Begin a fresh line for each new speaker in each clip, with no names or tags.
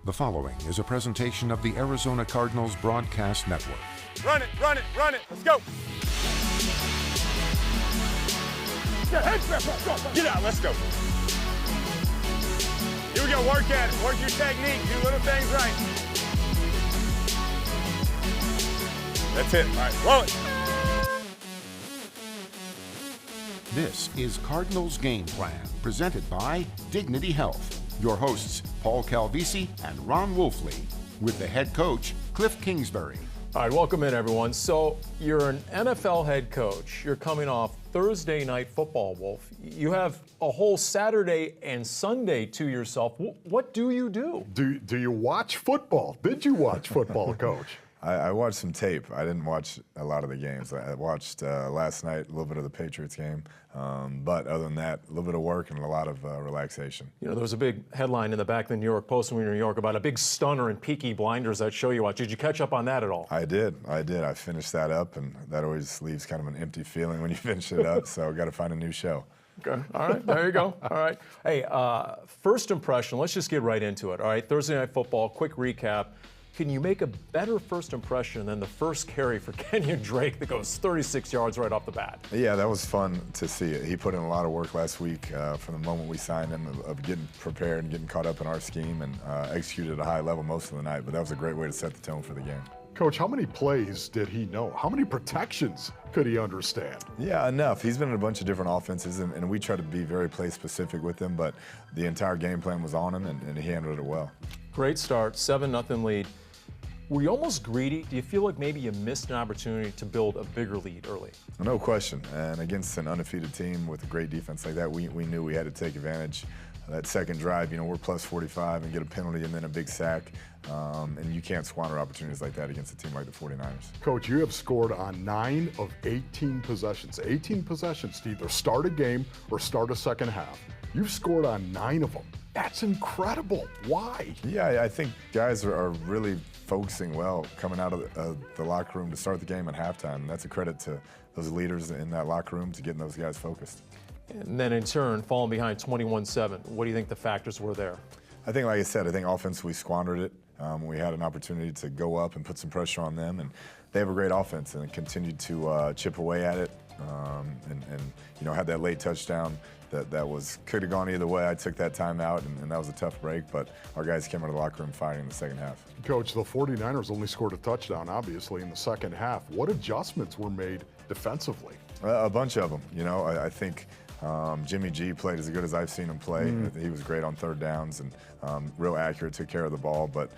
The following is a presentation of the Arizona Cardinals Broadcast Network.
Run it, run it, run it. Let's go. Get out, let's go. Here we go, work at it. Work your technique, do little things right. That's it, all right, roll it.
This is Cardinals Game Plan, presented by Dignity Health. Your hosts, Paul Calvisi and Ron Wolfley, with the head coach, Kliff Kingsbury.
All right, welcome in, everyone. So you're an NFL head coach. You're coming off Thursday Night Football, Wolf. You have a whole Saturday and Sunday to yourself. What do you do?
Do you watch football? Did you watch football, Coach?
I watched some tape. I didn't watch a lot of the games. I watched last night a little bit of the Patriots game. But other than that, a little bit of work and a lot of relaxation. You
know, there was a big headline in the back of the New York Post when we were in New York about a big stunner in Peaky Blinders, that show you watched. Did you catch up on that at all?
I did. I finished that up, and that always leaves kind of an empty feeling when you finish it up, so I've got to find a new show.
Okay. All right. There you go. All right. Hey, first impression, let's just get right into it. All right. Thursday Night Football, quick recap. Can you make a better first impression than the first carry for Kenyan Drake that goes 36 yards right off the bat?
Yeah, that was fun to see it. He put in a lot of work last week from the moment we signed him of getting prepared and getting caught up in our scheme and executed at a high level most of the night. But that was a great way to set the tone for the game.
Coach, how many plays did he know? How many protections could he understand?
Yeah, enough. He's been in a bunch of different offenses, and we try to be very play-specific with him, but the entire game plan was on him, and he handled it well.
Great start, 7-0 lead. Were you almost greedy? Do you feel like maybe you missed an opportunity to build a bigger lead early?
No question. And against an undefeated team with a great defense like that, we knew we had to take advantage. That second drive, you know, we're plus 45 and get a penalty and then a big sack. And you can't squander opportunities like that against a team like the 49ers.
Coach, you have scored on 9 of 18 possessions. 18 possessions to either start a game or start a second half. You've scored on 9 of them. That's incredible. Why?
Yeah, I think guys are really focusing well coming out of the locker room to start the game at halftime. And that's a credit to those leaders in that locker room to getting those guys focused.
And then in turn, falling behind 21-7. What do you think the factors were there?
I think, like I said, I think offensively we squandered it. We had an opportunity to go up and put some pressure on them, and they have a great offense and continued to chip away at it. And you know, had that late touchdown that could have gone either way. I took that timeout, and that was a tough break, but our guys came out of the locker room fighting in the second half.
Coach, the 49ers only scored a touchdown, obviously, in the second half. What adjustments were made defensively?
A bunch of them. You know, I think Jimmy G played as good as I've seen him play. He was great on third downs and real accurate, took care of the ball. But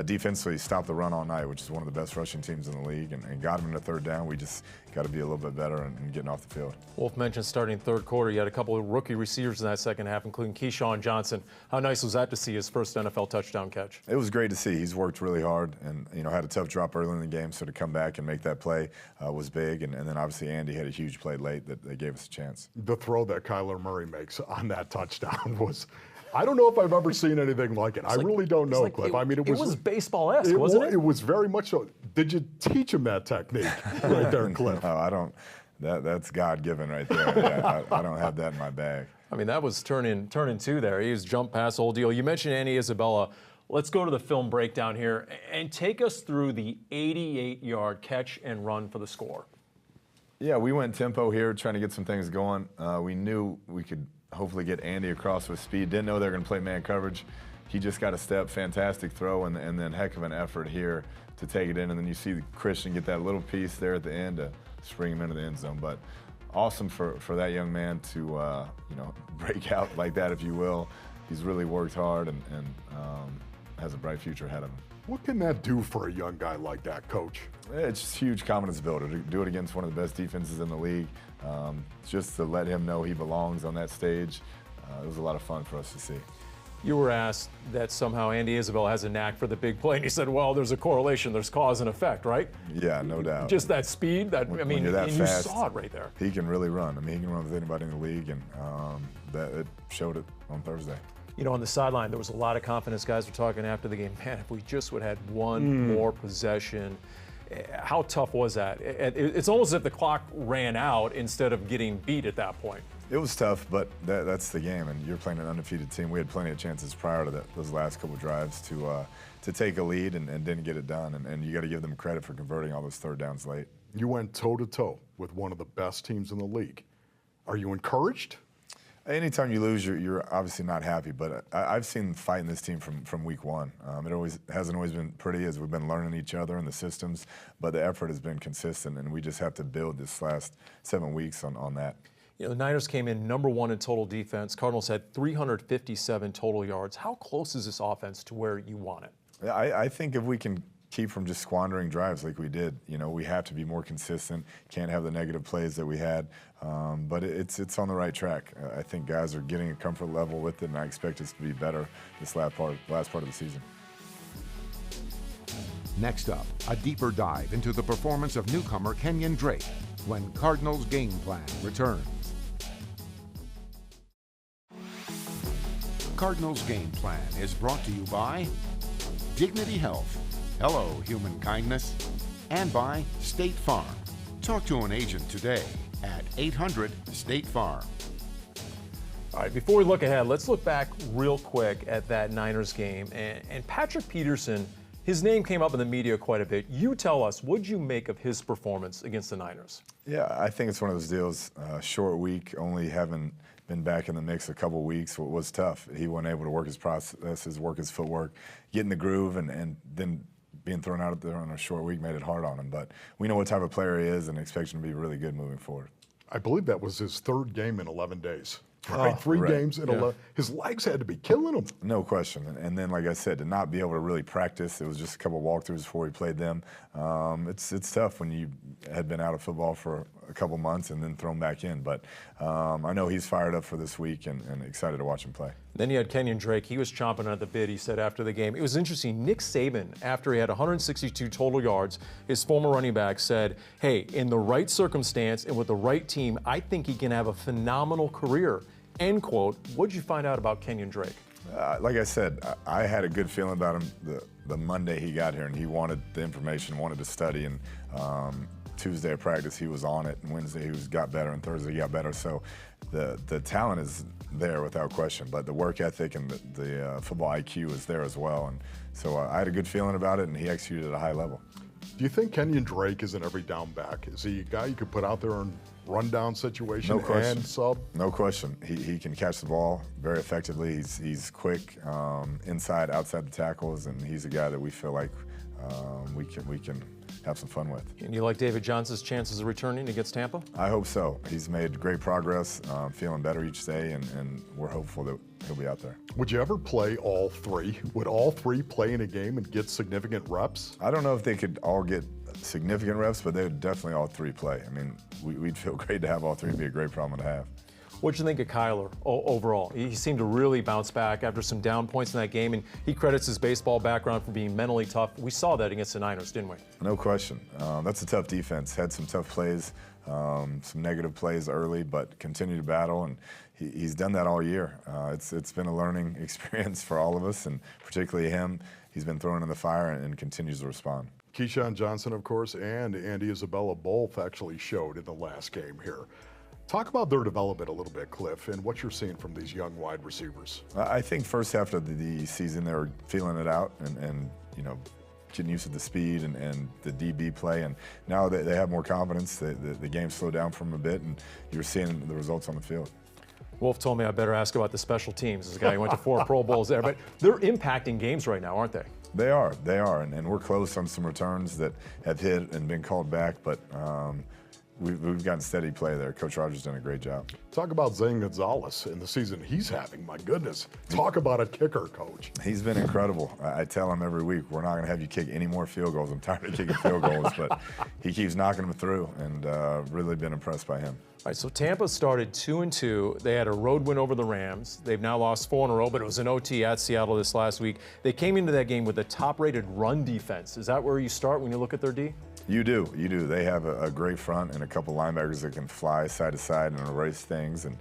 defensively, stopped the run all night, which is one of the best rushing teams in the league, and got him in the third down. We just got to be a little bit better in getting off the field.
Wolf mentioned starting third quarter. You had a couple of rookie receivers in that second half, including Keyshawn Johnson. How nice was that to see his first NFL touchdown catch?
It was great to see. He's worked really hard and, you know, had a tough drop early in the game, so to come back and make that play was big. And then obviously Andy had a huge play late that gave us a chance.
The throw that Kyler Murray makes on that touchdown was, I don't know if I've ever seen anything like it. I really don't know, Kliff. I mean, it was
baseball-esque, wasn't it?
It was very much so. Did you teach him that technique right there, Kliff?
No, I don't. That's God-given right there. Yeah, I don't have that in my bag.
I mean, that was turn in two there. He was jump pass, whole deal. You mentioned Andy Isabella. Let's go to the film breakdown here and take us through the 88-yard catch and run for the score.
Yeah, we went tempo here, trying to get some things going. We knew we could hopefully get Andy across with speed. Didn't know they were going to play man coverage. He just got a step, fantastic throw, and then heck of an effort here to take it in. And then you see Christian get that little piece there at the end to spring him into the end zone. But awesome for that young man to you know, break out like that, if you will. He's really worked hard and has a bright future ahead of him.
What can that do for a young guy like that, Coach?
It's just huge confidence builder to do it against one of the best defenses in the league. Just to let him know he belongs on that stage. It was a lot of fun for us to see.
You were asked that somehow Andy Isabella has a knack for the big play, and he said, well, there's a correlation, there's cause and effect, right?
Yeah, no doubt.
Just that speed, I mean,
you're that
and
fast,
you saw it right there.
He can really run. I mean, he can run with anybody in the league, and it showed it on Thursday.
You know, on the sideline, there was a lot of confidence. Guys were talking after the game, man, if we just would have had one more possession. How tough was that? It's almost as if the clock ran out instead of getting beat at that point.
It was tough, but that's the game, and you're playing an undefeated team. We had plenty of chances prior to those last couple drives to take a lead and didn't get it done, and you got to give them credit for converting all those third downs late.
You went toe-to-toe with one of the best teams in the league. Are you encouraged?
Anytime you lose, you're obviously not happy, but I've seen fighting this team from week one. It hasn't always been pretty as we've been learning each other and the systems, but the effort has been consistent, and we just have to build this last 7 weeks on that.
You know, the Niners came in #1 in total defense. Cardinals had 357 total yards. How close is this offense to where you want it?
I think if we can keep from just squandering drives like we did, you know, we have to be more consistent. Can't have the negative plays that we had, but it's on the right track. I think guys are getting a comfort level with it, and I expect us to be better this last part of the season.
Next up, a deeper dive into the performance of newcomer Kenyan Drake when Cardinals Game Plan returns. Cardinals Game Plan is brought to you by Dignity Health. Hello, human kindness. And by State Farm. Talk to an agent today at 800-STATE-FARM.
All right, before we look ahead, let's look back real quick at that Niners game. And Patrick Peterson, his name came up in the media quite a bit. You tell us, what'd you make of his performance against the Niners?
Yeah, I think it's one of those deals, short week, only having been back in the mix a couple weeks was tough. He wasn't able to work his processes, work his footwork, get in the groove, and then being thrown out there on a short week made it hard on him. But we know what type of player he is and expect him to be really good moving forward.
I believe that was his third game in 11 days. Right? Three games in 11. His legs had to be killing him.
No question. And then, like I said, to not be able to really practice, it was just a couple of walkthroughs before we played them. It's tough when you had been out of football for a couple months and then thrown back in. But I know he's fired up for this week and excited to watch him play.
Then you had Kenyan Drake. He was chomping at the bit, he said after the game. It was interesting. Nick Saban, after he had 162 total yards, his former running back said, hey, in the right circumstance and with the right team, I think he can have a phenomenal career. End quote. What'd you find out about Kenyan Drake?
Like I said, I had a good feeling about him the Monday he got here, and he wanted the information, wanted to study, and Tuesday at practice he was on it, and Wednesday he got better, and Thursday he got better. So the talent is there without question, but the work ethic and the football IQ is there as well. And so I had a good feeling about it, and he executed at a high level.
Do you think Kenyan Drake is an every down back? Is he a guy you could put out there in rundown situation and sub? No
question. He can catch the ball very effectively. He's quick inside, outside the tackles, and he's a guy that we feel like we can have some fun with.
And you like David Johnson's chances of returning against Tampa?
I hope so. He's made great progress, feeling better each day, and we're hopeful that he'll be out there.
Would you ever play all three? Would all three play in a game and get significant reps?
I don't know if they could all get significant reps, but they would definitely all three play. I mean, we'd feel great to have all three. It'd be a great problem to have.
What'd you think of Kyler overall? He seemed to really bounce back after some down points in that game, and he credits his baseball background for being mentally tough. We saw that against the Niners, didn't we?
No question. That's a tough defense. Had some tough plays, some negative plays early, but continued to battle, and he's done that all year. It's been a learning experience for all of us, and particularly him. He's been thrown in the fire and continues to respond.
Keyshawn Johnson, of course, and Andy Isabella both actually showed in the last game here. Talk about their development a little bit, Kliff, and what you're seeing from these young wide receivers.
I think first half of the season they were feeling it out and you know, getting used to the speed and the DB play, and now they have more confidence. The game slowed down for them a bit, and you're seeing the results on the field.
Wolf told me I better ask about the special teams. This guy who went to 4 Pro Bowls there, but they're impacting games right now, aren't they?
They are, and we're close on some returns that have hit and been called back, but we've gotten steady play there. Coach Rogers done a great job.
Talk about Zane Gonzalez in the season he's having. My goodness. Talk about a kicker, Coach.
He's been incredible. I tell him every week, we're not going to have you kick any more field goals. I'm tired of kicking field goals, but he keeps knocking them through, and really been impressed by him.
All right, so Tampa started 2-2. They had a road win over the Rams. They've now lost 4 in a row, but it was an OT at Seattle this last week. They came into that game with a top-rated run defense. Is that where you start when you look at their D?
You do. They have a great front and a couple linebackers that can fly side to side and erase things, and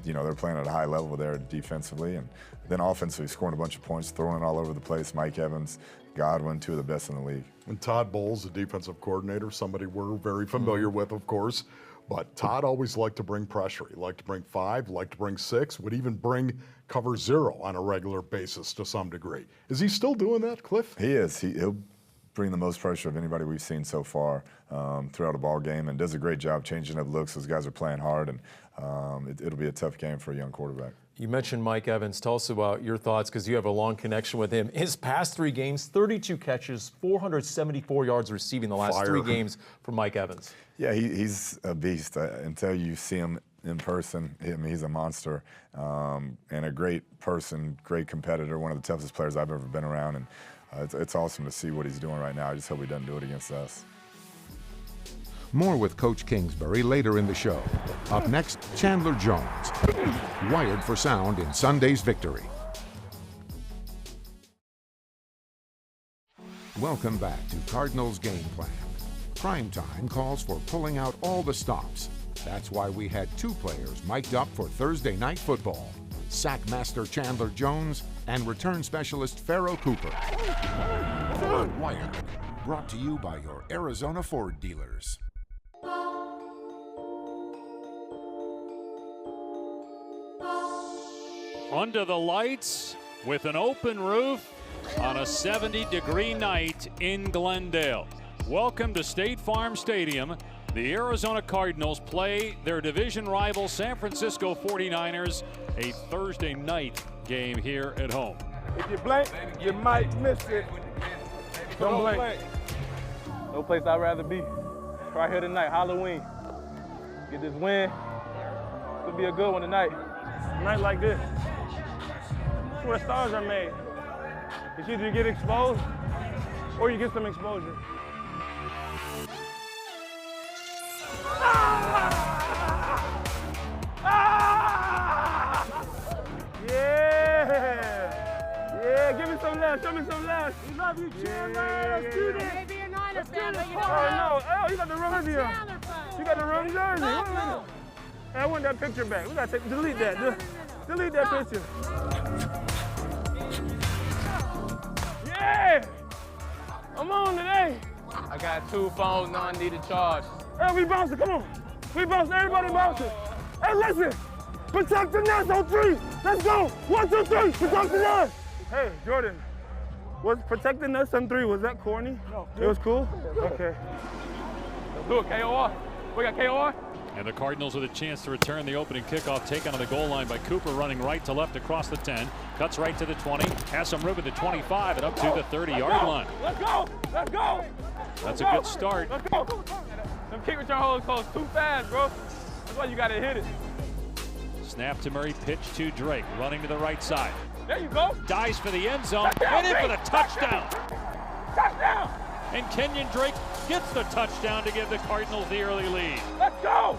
you know, they're playing at a high level there defensively, and then offensively scoring a bunch of points, throwing it all over the place. Mike Evans, Godwin, 2 of the best in the league.
And Todd Bowles, the defensive coordinator, somebody we're very familiar with, of course. But Todd always liked to bring pressure. He liked to bring 5, liked to bring 6, would even bring cover 0 on a regular basis to some degree. Is he still doing that, Kliff?
He is. He'll bring the most pressure of anybody we've seen so far throughout a ball game, and does a great job changing up looks. Those guys are playing hard, and it'll be a tough game for a young quarterback.
You mentioned Mike Evans. Tell us about your thoughts, because you have a long connection with him. His past 3 games, 32 catches, 474 yards receiving the last 3 games for Mike Evans.
Yeah, he's a beast. Until you see him in person, he's a monster, and a great person, great competitor, one of the toughest players I've ever been around, and it's awesome to see what he's doing right now. I just hope he doesn't do it against us.
More with Coach Kingsbury later in the show. Up next, Chandler Jones, wired for sound in Sunday's victory. Welcome back to Cardinals Game Plan. Primetime calls for pulling out all the stops. That's why we had 2 players mic'd up for Thursday Night Football. Sack master Chandler Jones and return specialist Pharaoh Cooper. Wired, brought to you by your Arizona Ford dealers.
Under the lights with an open roof on a 70-degree night in Glendale. Welcome to State Farm Stadium. The Arizona Cardinals play their division rival San Francisco 49ers, a Thursday night game here at home.
If you blink, you might miss it. Don't blink.
No place I'd rather be. Right here tonight, Halloween. Get this win. It'll be a good one tonight.
A night like this, that's where stars are made. It's either you get exposed or you get some exposure. Yeah, give me some love, show me some love. We love you, Chandler. Let's do this.
Maybe a Niners fan, but you
Oh, no, you got the wrong deal. You got the wrong jersey. Hey, I want that picture back. We got to delete that. Delete that picture. Yeah! I'm on today.
I got 2 phones, none need to charge.
Hey, we bouncing, come on. We bouncing, everybody bouncing. Hey, listen, protect the nest on 3. Let's go. 1, 2, 3, protect the nest. Hey, Jordan, was protect the nest on 3, was that corny? No. It was cool? Okay.
Let's do it, KOR. We got KOR.
And the Cardinals with a chance to return the opening kickoff, taken on the goal line by Cooper, running right to left across the 10, cuts right to the 20, has some room at the 25 and up to the 30-yard line.
Let's go! Let's go!
That's a good start.
Let's go!
Them kick return holders close too fast, bro. That's why you gotta hit it.
Snap to Murray, pitch to Drake, running to the right side.
There you go.
Dives for the end zone, and in for the touchdown.
Touchdown!
And Kenyan Drake gets the touchdown to give the Cardinals the early lead.
Let's go!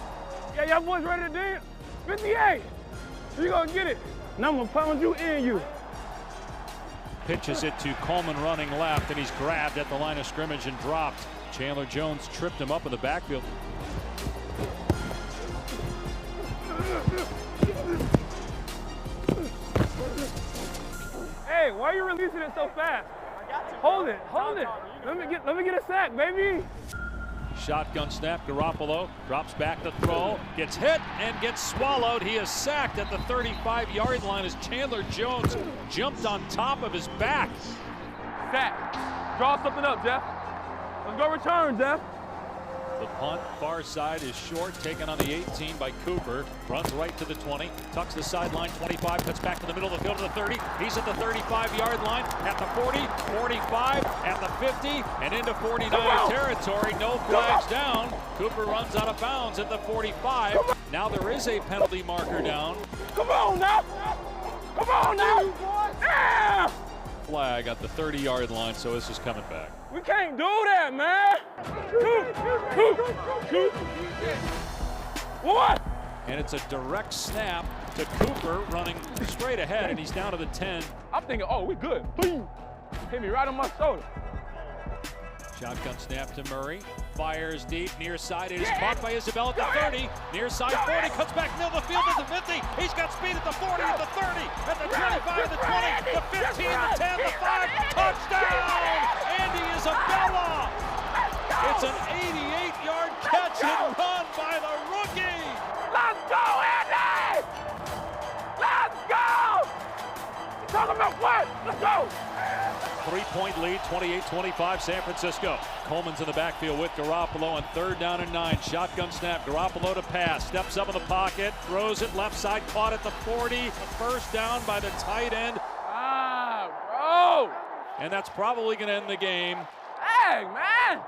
Yeah, y'all boys ready to dance? 58! You gonna get it. Now I'm gonna pound you in you.
Pitches it to Coleman running left, and he's grabbed at the line of scrimmage and dropped. Chandler Jones tripped him up in the backfield.
Hey, why are you releasing it so fast? Hold it, hold it. Let me get a sack, baby.
Shotgun snap, Garoppolo drops back to throw, gets hit and gets swallowed. He is sacked at the 35-yard line as Chandler Jones jumped on top of his back.
Sack. Draw something up, Jeff. Let's go return, Jeff.
The punt, far side is short, taken on the 18 by Cooper. Runs right to the 20, tucks the sideline, 25, cuts back to the middle of the field to the 30. He's at the 35-yard line, at the 40, 45, at the 50, and into 49 territory. No flags down. Cooper runs out of bounds at the 45. Now there is a penalty marker down.
Come on now! Come on now! Yeah!
Flag at the 30-yard line, so this is coming back.
We can't do that, man! What?
And it's a direct snap to Cooper running straight ahead, and he's down to the 10.
I'm thinking, oh, we good. Boom. Hit me right on my shoulder.
Shotgun snap to Murray. Fires deep, near side. It is caught by Isabel at the 30. Near side 40, cuts back middle of the field at the 50. He's got speed at the 40, at the 30, at the 25, the 20, the 15, the 10, the 5. Touchdown! Andy Isabella! It's an 88-yard catch and run by the rookie. 3-point lead, 28-25, San Francisco. Coleman's in the backfield with Garoppolo on 3rd down and 9. Shotgun snap, Garoppolo to pass. Steps up in the pocket, throws it left side, caught at the 40. A first down by the tight end. Bro! And that's probably going to end the game.
Hey, man!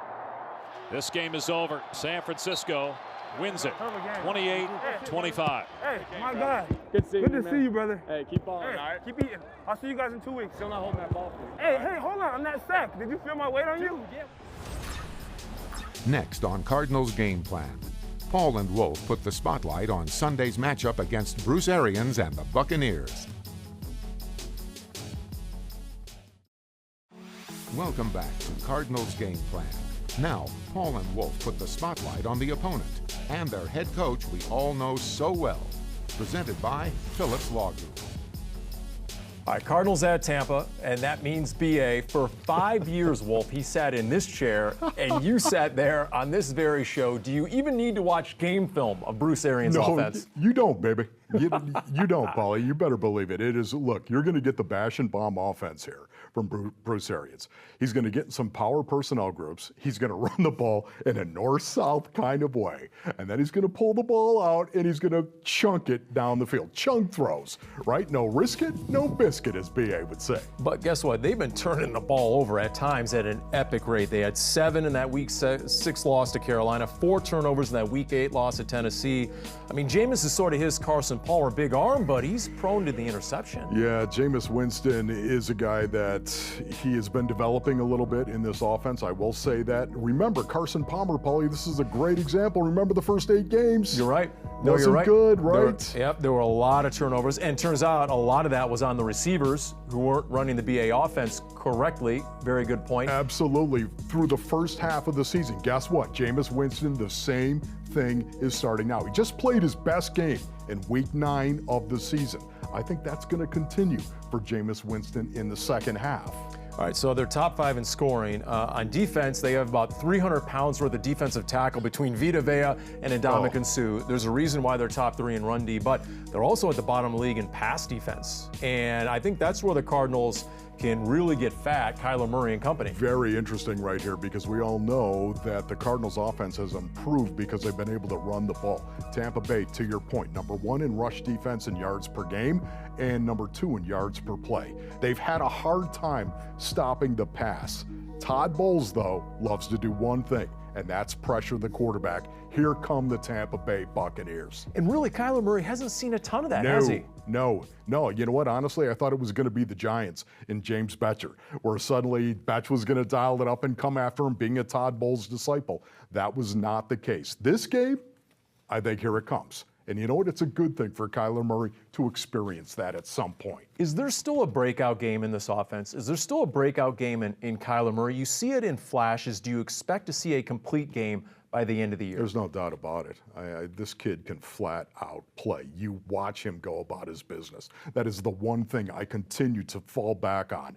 This game is over. San Francisco wins it, 28-25.
Hey, my God.
Good to see you,
brother.
Hey, keep balling,
Hey,
all right?
keep eating. I'll see you guys in 2 weeks.
Still not holding that ball for me.
Hey, hold on. I'm not sacked. Did you feel my weight on you?
Next on Cardinals Game Plan, Paul and Wolf put the spotlight on Sunday's matchup against Bruce Arians and the Buccaneers. Welcome back to Cardinals Game Plan. Now, Paul and Wolf put the spotlight on the opponent and their head coach we all know so well. Presented by Phillips Law Group.
All right, Cardinals at Tampa, and that means BA. For 5 years, Wolf, he sat in this chair, and you sat there on this very show. Do you even need to watch game film of Bruce Arians' offense?
You don't, baby. You don't, Paulie. You better believe it. It is, look, you're going to get the bash and bomb offense here from Bruce Arians. He's going to get some power personnel groups. He's going to run the ball in a north-south kind of way. And then he's going to pull the ball out, and he's going to chunk it down the field. Chunk throws, right? No risk it, no biscuit, as B.A. would say.
But guess what? They've been turning the ball over at times at an epic rate. They had 7 in that Week 6 loss to Carolina, 4 turnovers in that Week 8 loss to Tennessee. I mean, Jameis is sort of his Carson Palmer big arm, but he's prone to the interception.
Yeah, Jameis Winston is a guy that he has been developing a little bit in this offense. I will say that. Remember, Carson Palmer, Paulie, this is a great example. Remember the first 8 games?
You're right.
No,
you're right.
Good, right?
There were a lot of turnovers, and turns out a lot of that was on the receivers who weren't running the BA offense correctly. Very good point.
Absolutely. Through the first half of the season, guess what? Jameis Winston, the same thing is starting now. He just played his best game in Week 9 of the season. I think that's going to continue for Jameis Winston in the second half.
All right, so they're top 5 in scoring. On defense, they have about 300 pounds worth of defensive tackle between Vita Vea and Ndamukong Suh. There's a reason why they're top 3 in run D, but they're also at the bottom of the league in pass defense. And I think that's where the Cardinals can really get fat, Kyler Murray and company.
Very interesting right here, because we all know that the Cardinals offense has improved because they've been able to run the ball. Tampa Bay, to your point, number 1 in rush defense in yards per game and number 2 in yards per play. They've had a hard time stopping the pass. Todd Bowles, though, loves to do one thing, and that's pressure the quarterback. Here come the Tampa Bay Buccaneers.
And really, Kyler Murray hasn't seen a ton of that, has he?
No. You know what? Honestly, I thought it was going to be the Giants in James Betcher, where suddenly Betch was going to dial it up and come after him, being a Todd Bowles disciple. That was not the case. This game, I think here it comes. And you know what? It's a good thing for Kyler Murray to experience that at some point.
Is there still a breakout game in this offense? Is there still a breakout game in Kyler Murray? You see it in flashes. Do you expect to see a complete game by the end of the year?
There's no doubt about it. This kid can flat out play. You watch him go about his business. That is the one thing I continue to fall back on.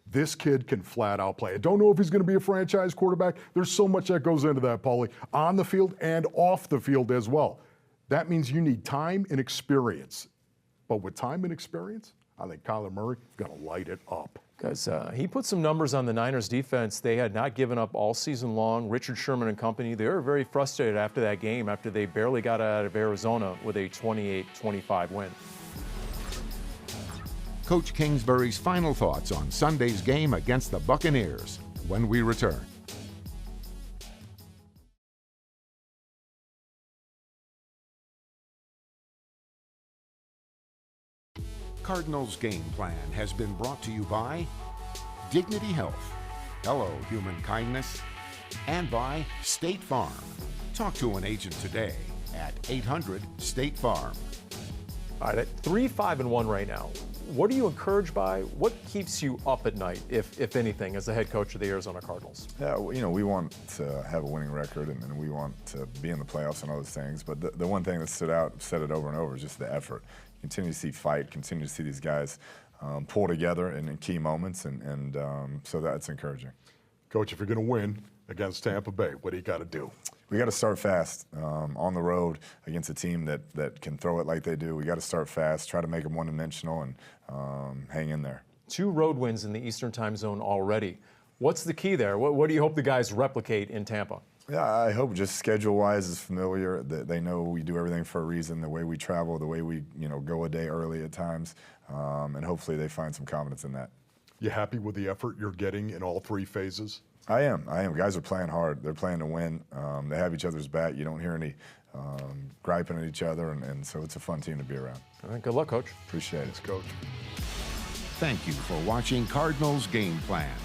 This kid can flat out play. I don't know if he's going to be a franchise quarterback. There's so much that goes into that, Paulie, on the field and off the field as well. That means you need time and experience. But with time and experience, I think Kyler Murray is going to light it up.
Because he put some numbers on the Niners defense. They had not given up all season long. Richard Sherman and company, they were very frustrated after that game, after they barely got out of Arizona with a 28-25 win.
Coach Kingsbury's final thoughts on Sunday's game against the Buccaneers when we return. Cardinals Game Plan has been brought to you by Dignity Health, Hello Human Kindness, and by State Farm. Talk to an agent today at 800-STATE-FARM.
All right, at 3-5-1 right now, what are you encouraged by? What keeps you up at night, if anything, as the head coach of the Arizona Cardinals?
Yeah, we want to have a winning record, and we want to be in the playoffs and all those things. But the one thing that stood out, I've said it over and over, is just the effort. Continue to see fight, continue to see these guys pull together in key moments, and so that's encouraging.
Coach, if you're going to win against Tampa Bay, what do you got to do?
We got to start fast on the road against a team that can throw it like they do. We got to start fast, try to make them one-dimensional, and hang in there.
2 road wins in the Eastern time zone already. What's the key there? What do you hope the guys replicate in Tampa?
Yeah, I hope just schedule-wise is familiar, that they know we do everything for a reason, the way we travel, the way we go a day early at times, and hopefully they find some confidence in that.
You happy with the effort you're getting in all 3 phases?
I am. Guys are playing hard. They're playing to win. They have each other's back. You don't hear any griping at each other, and so it's a fun team to be around.
All right, good luck, Coach.
Appreciate it.
Coach.
Thank you for watching Cardinals Game Plan.